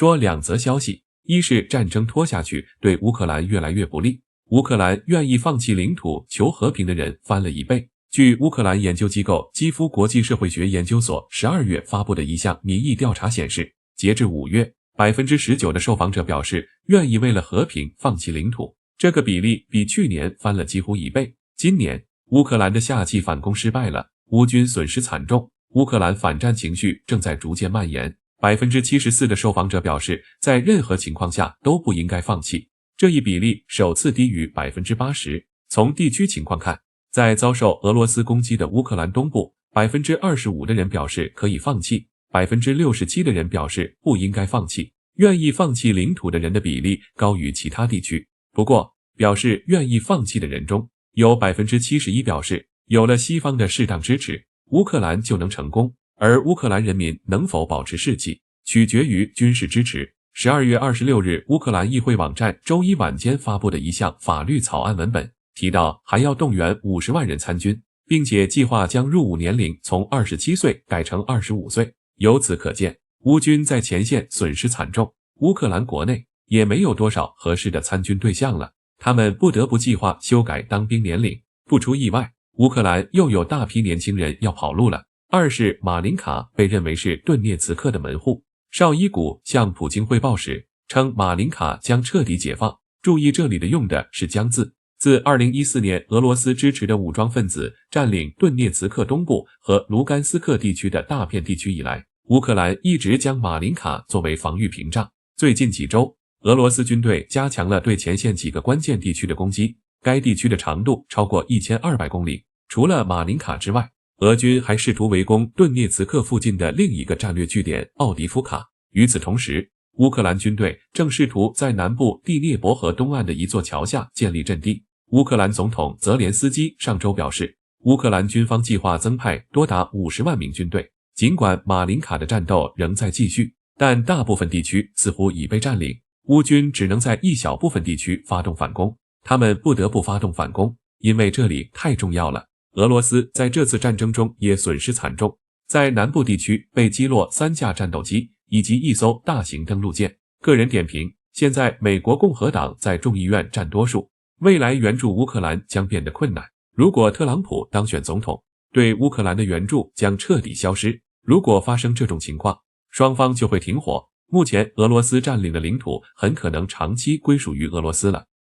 说两则消息：一是战争拖下去对乌克兰越来越不利，乌克兰愿意放弃领土求和平的人翻了1倍。据乌克兰研究机构基辅国际社会学研究所12月发布的一项民意调查显示，截至5月，19% 的受访者表示愿意为了和平放弃领土，这个比例比去年翻了几乎1倍。今年，乌克兰的夏季反攻失败了，乌军损失惨重，乌克兰反战情绪正在逐渐蔓延。74%的受访者表示，在任何情况下都不应该放弃，这一比例首次低于80%。从地区情况看，在遭受俄罗斯攻击的乌克兰东部，25%的人表示可以放弃，67%的人表示不应该放弃，愿意放弃领土的人的比例高于其他地区。不过，表示愿意放弃的人中，有71%表示，有了西方的适当支持，乌克兰就能成功，而乌克兰人民能否保持士气，取决于军事支持。12月26日，乌克兰议会网站周一晚间发布的一项法律草案文本提到，还要动员50万人参军，并且计划将入伍年龄从27岁改成25岁。由此可见，乌军在前线损失惨重，乌克兰国内也没有多少合适的参军对象了，他们不得不计划修改当兵年龄。不出意外，乌克兰又有大批年轻人要跑路了。二是马林卡被认为是顿涅茨克的门户，绍伊古向普京汇报时称，马林卡将彻底解放，注意这里的用的是将字。自2014年俄罗斯支持的武装分子占领顿涅茨克东部和卢甘斯克地区的大片地区以来，乌克兰一直将马林卡作为防御屏障。最近几周，俄罗斯军队加强了对前线几个关键地区的攻击，该地区的长度超过1200公里。除了马林卡之外，俄军还试图围攻顿涅茨克附近的另一个战略据点奥迪夫卡。与此同时，乌克兰军队正试图在南部第聂伯河东岸的一座桥下建立阵地。乌克兰总统泽连斯基上周表示，乌克兰军方计划增派多达50万名军队。尽管马林卡的战斗仍在继续，但大部分地区似乎已被占领，乌军只能在一小部分地区发动反攻。他们不得不发动反攻，因为这里太重要了。俄罗斯在这次战争中也损失惨重，在南部地区被击落3架战斗机以及1艘大型登陆舰。个人点评：现在美国共和党在众议院占多数，未来援助乌克兰将变得困难。如果特朗普当选总统，对乌克兰的援助将彻底消失。如果发生这种情况，双方就会停火。目前俄罗斯占领的领土很可能长期归属于俄罗斯了。